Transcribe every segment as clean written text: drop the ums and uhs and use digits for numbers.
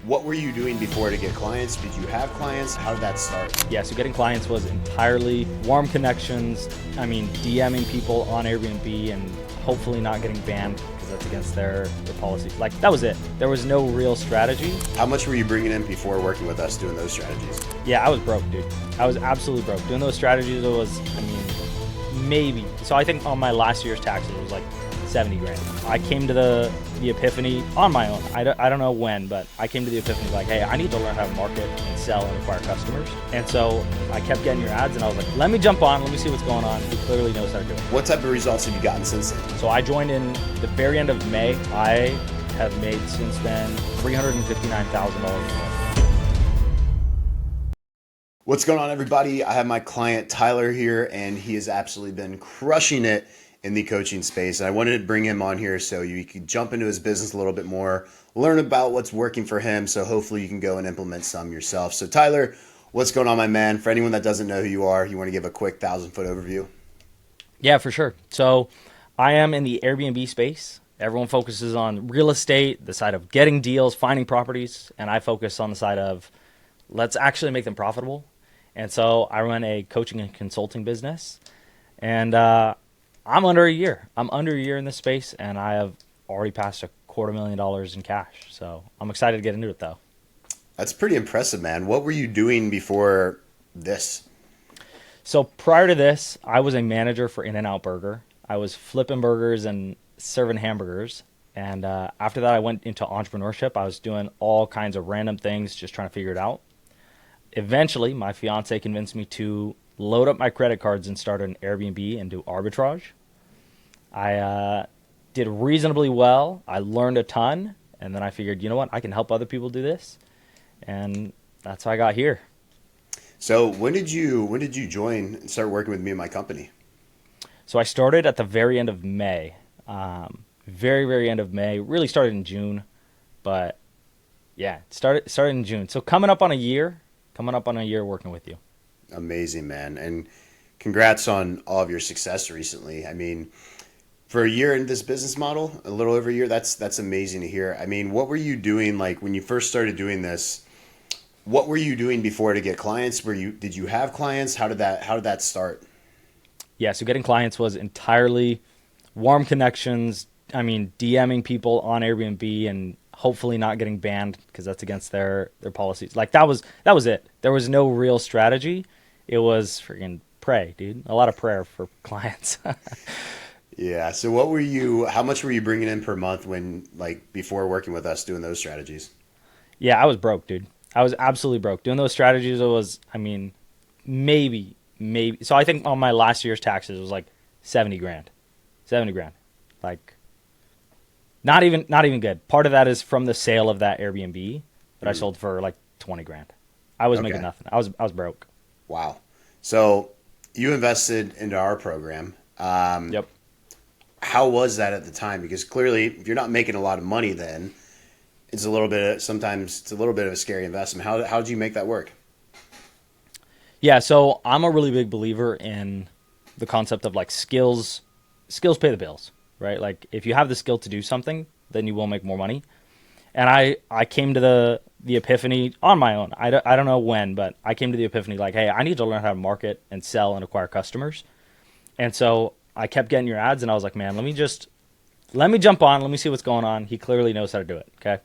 What were you doing before to get clients? Did you have clients? How did that start? Yeah, so getting clients was entirely warm connections. I mean, DMing people on Airbnb and hopefully not getting banned because that's against their policy. Like, that was it. There was no real strategy. How much were you bringing in before working with us doing those strategies? Yeah, I was broke, dude. I was absolutely broke. Doing those strategies, it was, I mean, maybe. So I think on my last year's taxes, it was like 70 grand. I came to the epiphany on my own. I don't know when, but I came to the epiphany like, hey, I need to learn how to market and sell and acquire customers. And so I kept getting your ads and I was like, let me jump on, let me see what's going on. He clearly knows how to do it. What type of results have you gotten since then? So I joined in the very end of May. I have made since then $359,000. What's going on, everybody? I have my client Tyler here, and he has absolutely been crushing it in the coaching space. And I wanted to bring him on here so you could jump into his business a little bit more, learn about what's working for him, so hopefully you can go and implement some yourself. So Tyler, what's going on, my man? For anyone that doesn't know who you are, you want to give a quick 1,000-foot overview? Yeah, for sure. So I am in the Airbnb space. Everyone focuses on real estate, the side of getting deals, finding properties, and I focus on the side of let's actually make them profitable. And so I run a coaching and consulting business, and I'm under a year. I'm under a year in this space, and I have already passed $250,000 in cash. So I'm excited to get into it, though. That's pretty impressive, man. What were you doing before this? So prior to this, I was a manager for In-N-Out Burger. I was flipping burgers and serving hamburgers. And after that, I went into entrepreneurship. I was doing all kinds of random things, just trying to figure it out. Eventually, my fiance convinced me to load up my credit cards and start an Airbnb and do arbitrage. I did reasonably well. I learned a ton. And then I figured, you know what? I can help other people do this. And that's how I got here. So when did you join and start working with me and my company? So I started at the very end of May. Very, very end of May. Really started in June. But yeah, started in June. So coming up on a year working with you. Amazing, man. And congrats on all of your success recently. I mean, for a year in this business model, a little over a year, that's amazing to hear. I mean, what were you doing like when you first started doing this? What were you doing before to get clients? Did you have clients? How did that start? Yeah, so getting clients was entirely warm connections. I mean, DMing people on Airbnb and hopefully not getting banned because that's against their policies. Like, that was it. There was no real strategy. It was freaking pray, dude. A lot of prayer for clients. Yeah. So how much were you bringing in per month before working with us doing those strategies? Yeah, I was broke, dude. I was absolutely broke. Doing those strategies, it was, I mean, maybe. So I think on my last year's taxes, it was like 70 grand. 70 grand. Like, not even good. Part of that is from the sale of that Airbnb that I sold for like 20 grand. I was making nothing. I was broke. Wow. So you invested into our program. Yep. How was that at the time? Because clearly, if you're not making a lot of money, then sometimes it's a little bit of a scary investment. How did you make that work? Yeah, so I'm a really big believer in the concept of like skills pay the bills, right? Like, if you have the skill to do something, then you will make more money. And I came to the epiphany on my own. I don't know when, but I came to the epiphany like, hey, I need to learn how to market and sell and acquire customers. And so I kept getting your ads, and I was like, man, let me jump on, let me see what's going on. He clearly knows how to do it, okay?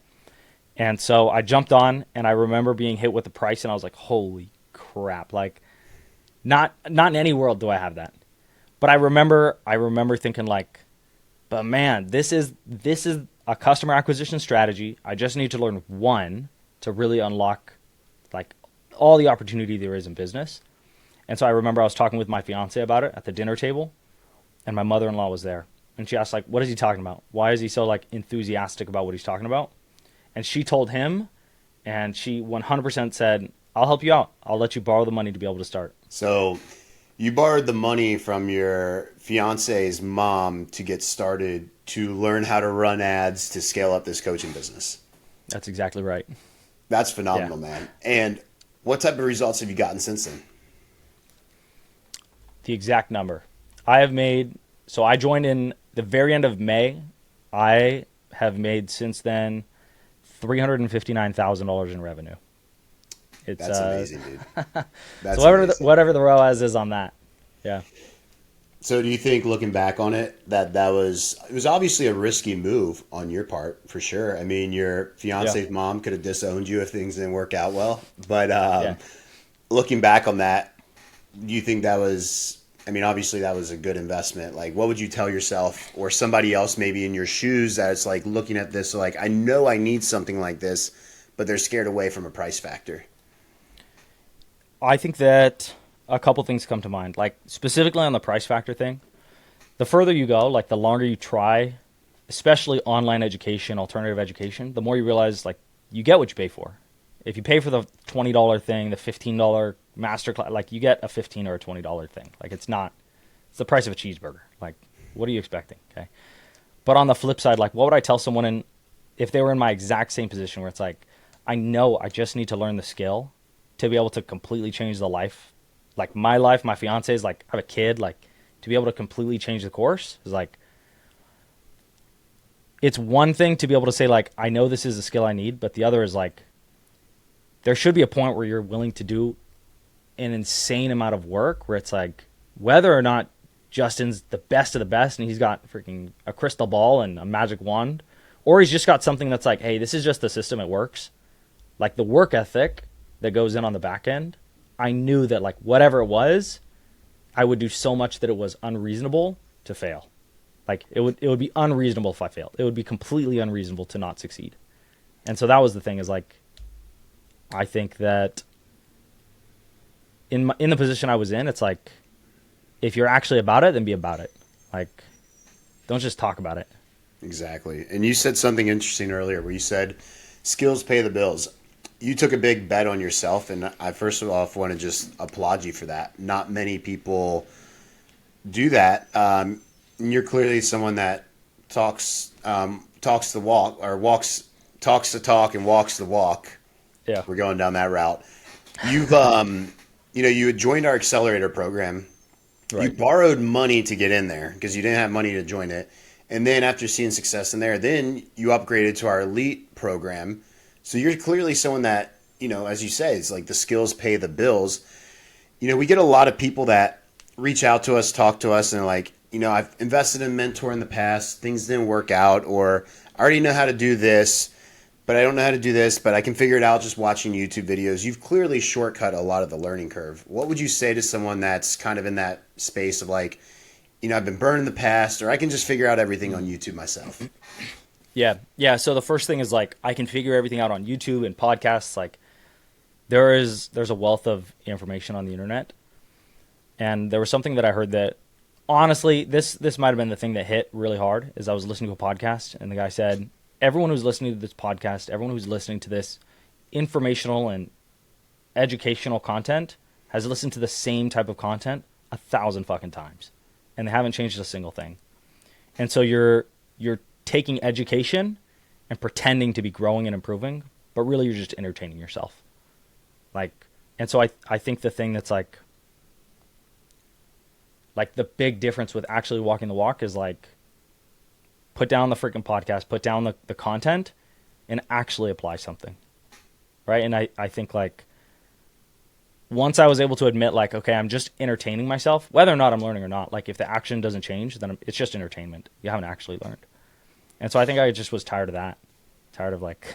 And so I jumped on, and I remember being hit with the price, and I was like, holy crap. Like, not in any world do I have that. But I remember thinking like, but man, this is a customer acquisition strategy. I just need to learn one to really unlock like all the opportunity there is in business. And so I remember I was talking with my fiance about it at the dinner table, and my mother-in-law was there. And she asked, like, what is he talking about? Why is he so like enthusiastic about what he's talking about? And she told him, and she 100% said, I'll help you out. I'll let you borrow the money to be able to start. So you borrowed the money from your fiance's mom to get started to learn how to run ads to scale up this coaching business. That's exactly right. That's phenomenal, Yeah. man. And what type of results have you gotten since then? The exact number. I have made, so I joined in the very end of May. I have made since then $359,000 in revenue. It's That's amazing, dude. That's so whatever amazing. whatever the ROAS is on that. Yeah. So do you think, looking back on it, that it was obviously a risky move on your part, for sure. I mean, your Yeah. fiance's mom could have disowned you if things didn't work out well. But Yeah. looking back on that, do you think that was, I mean, obviously that was a good investment. Like, what would you tell yourself or somebody else maybe in your shoes that's like looking at this, like, I know I need something like this, but they're scared away from a price factor? I think that a couple things come to mind. Like specifically on the price factor thing, the further you go, like the longer you try, especially online education, alternative education, the more you realize like you get what you pay for. If you pay for the $20 thing, the $15 master class, like you get a $15 or a $20 thing. Like it's the price of a cheeseburger. Like what are you expecting? Okay. But on the flip side, like what would I tell someone if they were in my exact same position where it's like, I know I just need to learn the skill to be able to completely change the life, like my life, my fiance's, like I have a kid, like to be able to completely change the course is like, it's one thing to be able to say like, I know this is a skill I need, but the other is like, there should be a point where you're willing to do an insane amount of work where it's like, whether or not Justin's the best of the best and he's got freaking a crystal ball and a magic wand, or he's just got something that's like, hey, this is just the system, it works. Like the work ethic that goes in on the back end, I knew that like whatever it was, I would do so much that it was unreasonable to fail. Like it would be unreasonable if I failed. It would be completely unreasonable to not succeed. And so that was the thing is like, I think that in the position I was in, it's like, if you're actually about it, then be about it. Like, don't just talk about it. Exactly. And you said something interesting earlier where you said skills pay the bills. You took a big bet on yourself, and I first of all want to just applaud you for that. Not many people do that. And you're clearly someone that talks the walk, or talks the talk and walks the walk. Yeah. We're going down that route. You've you had joined our accelerator program. You Right. borrowed money to get in there because you didn't have money to join it. And then after seeing success in there, then you upgraded to our elite program. So you're clearly someone that, as you say, it's like the skills pay the bills. We get a lot of people that reach out to us, talk to us, and they're like, I've invested in a mentor in the past, things didn't work out, or I already know how to do this, but I don't know how to do this, but I can figure it out just watching YouTube videos. You've clearly shortcut a lot of the learning curve. What would you say to someone that's kind of in that space of like, I've been burned in the past, or I can just figure out everything on YouTube myself? Yeah. Yeah. So the first thing is like, I can figure everything out on YouTube and podcasts. Like there's a wealth of information on the internet. And there was something that I heard that honestly, this might've been the thing that hit really hard is I was listening to a podcast and the guy said, everyone who's listening to this podcast, everyone who's listening to this informational and educational content has listened to the same type of content 1,000 fucking times, and they haven't changed a single thing. And so you're taking education and pretending to be growing and improving, but really you're just entertaining yourself. Like, and so I think the thing that's like the big difference with actually walking the walk is like, put down the freaking podcast, put down the content, and actually apply something, right? And I think like once I was able to admit like, okay, I'm just entertaining myself, whether or not I'm learning or not, like if the action doesn't change, then it's just entertainment. You haven't actually learned. And so I think I just was tired of that. Tired of like,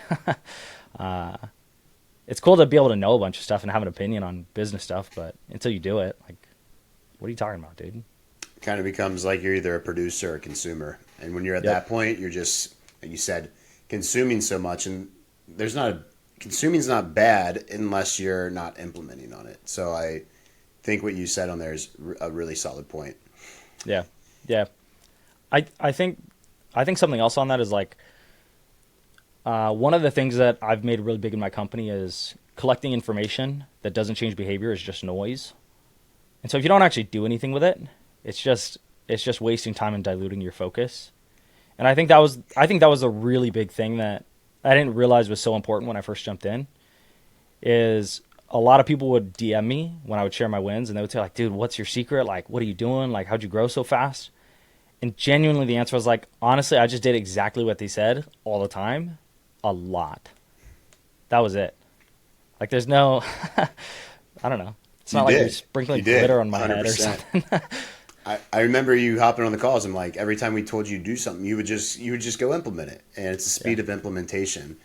it's cool to be able to know a bunch of stuff and have an opinion on business stuff, but until you do it, like, what are you talking about, dude? Kind of becomes like you're either a producer or a consumer. And when you're at Yep. that point, you're just, like you said, consuming so much. And consuming's not bad unless you're not implementing on it. So I think what you said on there is a really solid point. Yeah. Yeah. I think something else on that is like, one of the things that I've made really big in my company is collecting information that doesn't change behavior is just noise. And so if you don't actually do anything with it, it's just wasting time and diluting your focus. And I think that was a really big thing that I didn't realize was so important when I first jumped in, is a lot of people would DM me when I would share my wins, and they would say like, dude, what's your secret? Like, what are you doing? Like, how'd you grow so fast? And genuinely the answer was like, honestly, I just did exactly what they said all the time, a lot. That was it. Like there's no, I don't know. It's You not like you're did. You sprinkling did. glitter on my head or 100%. something. I remember you hopping on the calls and like every time we told you to do something, you would just go implement it. And it's the Yeah. speed of implementation.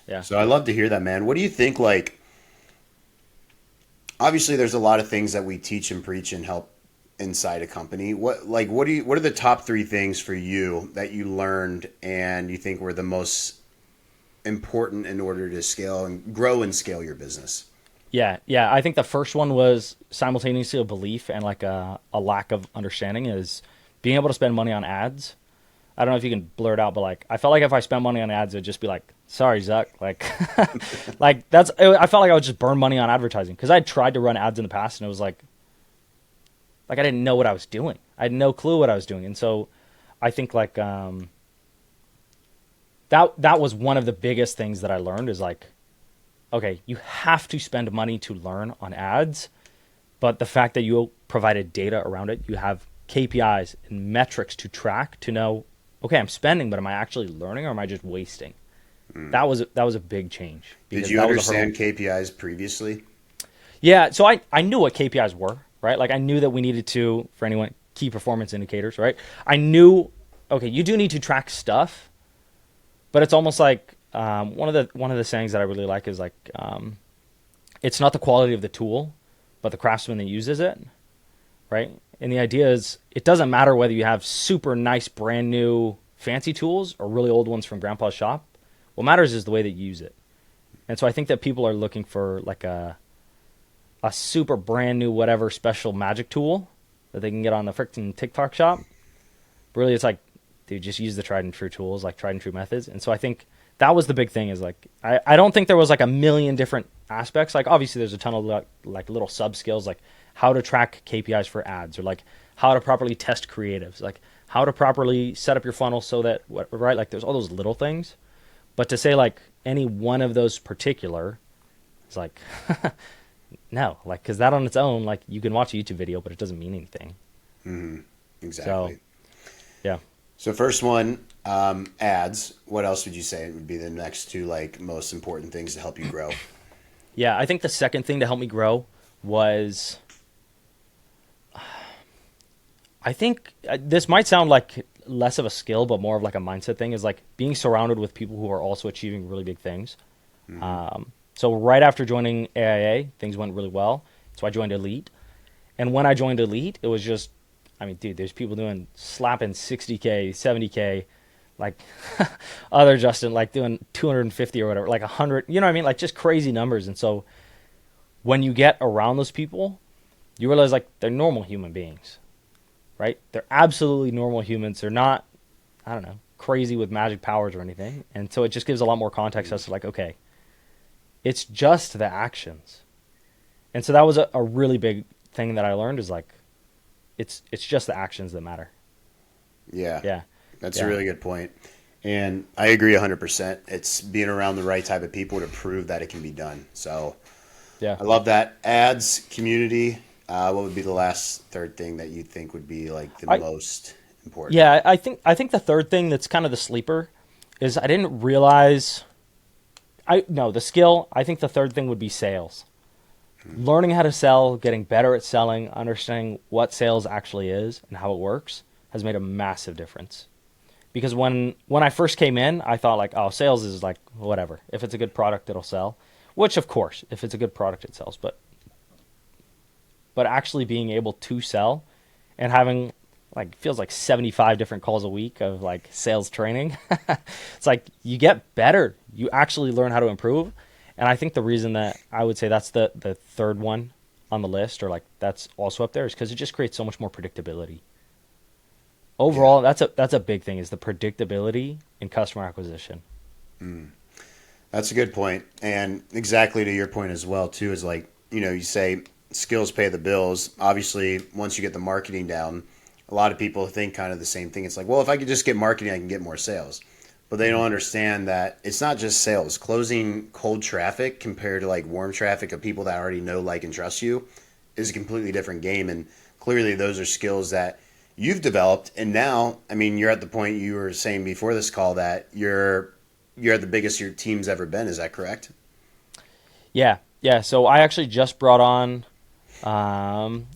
Yeah. So I love to hear that, man. What do you think, like, obviously there's a lot of things that we teach and preach and help inside a company. What are the top three things for you that you learned and you think were the most important in order to scale and grow and scale your business? Yeah, yeah. I think the first one was simultaneously a belief and like a lack of understanding is being able to spend money on ads. I don't know if you can blur it out, but like I felt like if I spent money on ads, it'd just be like, sorry, Zuck. Like, like that's. I felt like I would just burn money on advertising because I tried to run ads in the past and it was like I didn't know what I was doing. I had no clue what I was doing, and so I think like that was one of the biggest things that I learned is like, okay, you have to spend money to learn on ads, but the fact that you provided data around it, you have KPIs and metrics to track to know, okay, I'm spending, but am I actually learning or am I just wasting? That was a big change Did because you that was a hurdle. understand KPIs previously? Yeah, so I knew what KPIs were, right? Like I knew that we needed to, for anyone, key performance indicators, right? I knew, okay, you do need to track stuff, but it's almost like one of the sayings that I really like is like, it's not the quality of the tool, but the craftsman that uses it, right? And the idea is it doesn't matter whether you have super nice, brand new, fancy tools or really old ones from grandpa's shop. What matters is the way that you use it. And so I think that people are looking for like a super brand new whatever special magic tool that they can get on the freaking TikTok shop. But really, it's like, dude, just use the tried and true tools, like tried and true methods. And so I think that was the big thing is like, I don't think there was like a million different aspects. Like obviously there's a ton of like little sub skills, like how to track KPIs for ads or like how to properly test creatives, like how to properly set up your funnel so that, right? Like there's all those little things. But to say like any one of those particular is like, no, like, cause that on its own, like you can watch a YouTube video, but it doesn't mean anything. So Exactly. yeah. So first one, ads. What else would you say would be the next two like most important things to help you grow? Yeah, I think the second thing to help me grow was I think this might sound like less of a skill, but more of like a mindset thing is like being surrounded with people who are also achieving really big things. So right after joining AIA, things went really well. So I joined Elite. And when I joined Elite, it was just, I mean, dude, there's people doing slapping 60K, 70K, like other Justin, like doing 250 or whatever, like 100, you know what I mean? Like just crazy numbers. And so when you get around those people, you realize like they're normal human beings, right? They're absolutely normal humans. They're not, I don't know, crazy with magic powers or anything. And so it just gives a lot more context as to like, okay, it's just the actions. And so that was a really big thing that I learned is like, it's just the actions that matter. Yeah, Yeah. that's a Yeah. really good point. And I agree 100%. It's being around the right type of people to prove that it can be done. So Yeah. I love that. Ads, community. What would be the last third thing that you think would be like the I most important? yeah, I think the third thing that's kind of the sleeper is I didn't realize I no, the skill, I think the third thing would be sales. Learning how to sell, getting better at selling, understanding what sales actually is and how it works has made a massive difference. Because when I first came in, I thought like, oh, sales is like whatever. If it's a good product, it'll sell. Which of course, if it's a good product, it sells. But actually being able to sell and having like feels like 75 different calls a week of like sales training. It's like you get better. You actually learn how to improve. And I think the reason that I would say that's the third one on the list or like that's also up there is because it just creates so much more predictability. Yeah. Overall, that's a big thing is the predictability in customer acquisition. That's a good point. And exactly to your point as well, too, is like, you say skills pay the bills. Obviously, once you get the marketing down, a lot of people think kind of the same thing. It's like, well, if I could just get marketing, I can get more sales. But they don't understand that it's not just sales. Closing cold traffic compared to like warm traffic of people that already know, like, and trust you is a completely different game. And clearly, those are skills that you've developed. And now, I mean, you're at the point you were saying before this call that you're at the biggest your team's ever been. Is that correct? Yeah, yeah. So I actually just brought on um,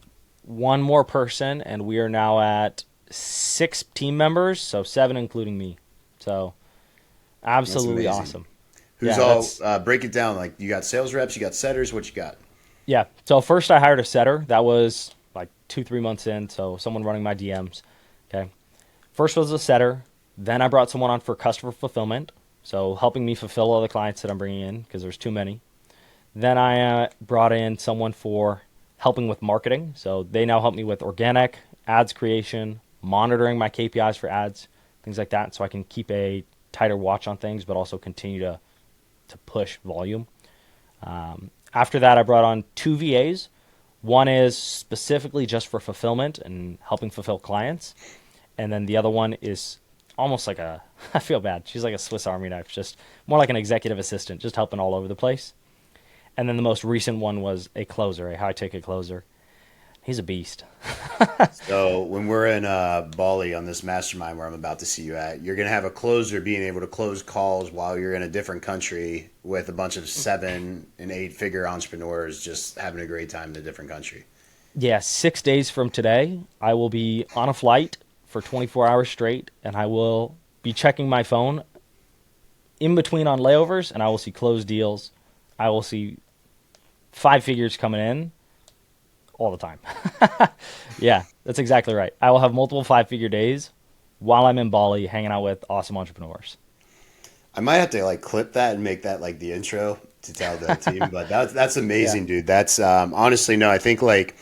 one more person, and we are now at 6 team members, so 7 including me. So That's absolutely amazing. awesome. Who's Yeah, all, that's break it down. Like you got sales reps, you got setters, what you got? yeah. So first I hired a setter. That was like 2 3 months in. So someone running my DMs. Okay. First was a setter. Then I brought someone on for customer fulfillment. So helping me fulfill all the clients that I'm bringing in because there's too many. Then I brought in someone for helping with marketing. So they now help me with organic ads creation, monitoring my KPIs for ads, things like that. So I can keep a tighter watch on things, but also continue to push volume. After that, I brought on 2 VAs. One is specifically just for fulfillment and helping fulfill clients. And then the other one is almost like a, I feel bad. She's like a Swiss Army knife, just more like an executive assistant, just helping all over the place. And then the most recent one was a closer, a high ticket closer. He's a beast. So when we're in Bali on this mastermind where I'm about to see you at, you're gonna have a closer being able to close calls while you're in a different country with a bunch of 7 and 8 figure entrepreneurs just having a great time in a different country. Yeah, 6 days from today, I will be on a flight for 24 hours straight, and I will be checking my phone in between on layovers, and I will see closed deals. I will see 5 figures coming in all the time. Yeah, that's exactly right. I will have multiple 5 figure days while I'm in Bali hanging out with awesome entrepreneurs. I might have to like clip that and make that like the intro to tell the team, but that's Yeah. amazing, dude. That's honestly no, I think like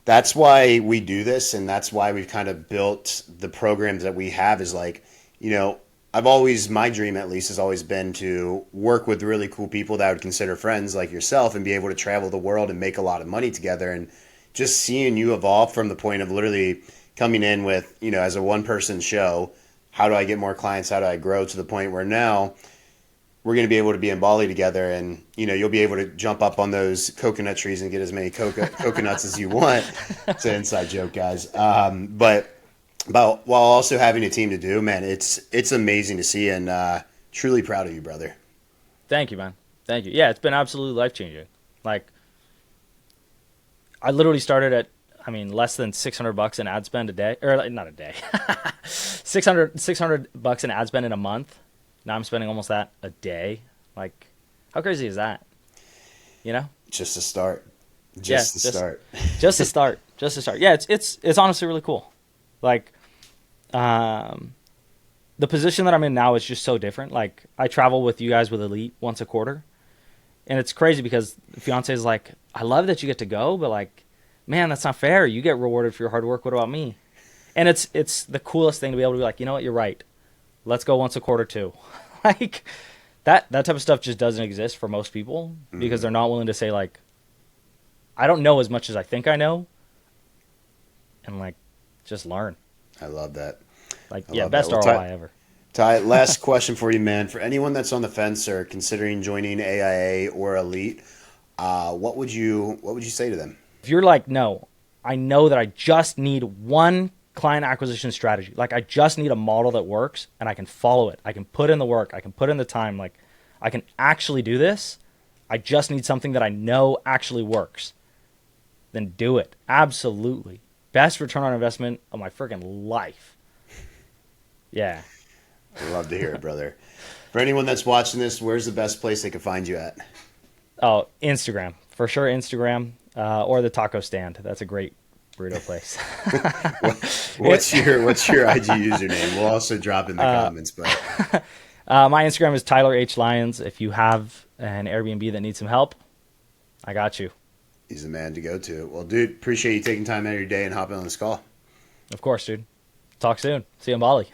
that's why we do this, and that's why we've kind of built the programs that we have. Is like, you know, I've always my dream at least has always been to work with really cool people that I would consider friends like yourself and be able to travel the world and make a lot of money together. And just seeing you evolve from the point of literally coming in with, you know, as a one person show, how do I get more clients? How do I grow to the point where now we're going to be able to be in Bali together, and you know you'll be able to jump up on those coconut trees and get as many coconuts as you want. It's an inside joke, guys. But while also having a team to do, man, it's amazing to see, and truly proud of you, brother. Thank you, man. Thank you. Yeah, it's been absolutely life changing. Like, I literally started at, I mean, less than $600 in ad spend a day, or like, not a day, 600 bucks in ad spend in a month. Now I'm spending almost that a day. Like, how crazy is that? You know? Just to start, Yeah, just to start. just to start, just to start. Yeah, it's honestly really cool. Like, um, the position that I'm in now is just so different. Like, I travel with you guys with Elite once a quarter, and it's crazy because the fiance is like, I love that you get to go, but like, man, that's not fair. You get rewarded for your hard work. What about me? And it's the coolest thing to be able to be like, you know what, you're right. Let's go once a quarter too. Like that type of stuff just doesn't exist for most people because they're not willing to say like, I don't know as much as I think I know, and like just learn. I love that. Like, I yeah, love that. best Well, ROI ever. Ty, last question for you, man. For anyone that's on the fence or considering joining AIA or Elite, what would you say to them? If you're like, no, I know that I just need one client acquisition strategy. Like, I just need a model that works and I can follow it. I can put in the work. I can put in the time. Like, I can actually do this. I just need something that I know actually works. Then do it. Absolutely. Best return on investment of my freaking life. Yeah. I love to hear it, brother. For anyone that's watching this, where's the best place they can find you at? Oh, Instagram. For sure, Instagram or the taco stand. That's a great burrito place. What's your IG username? We'll also drop in the comments, but My Instagram is Tyler H. Lyons. If you have an Airbnb that needs some help, I got you. he's the man to go to. Well, dude, appreciate you taking time out of your day and hopping on this call. Of course, dude. Talk soon. See you in Bali.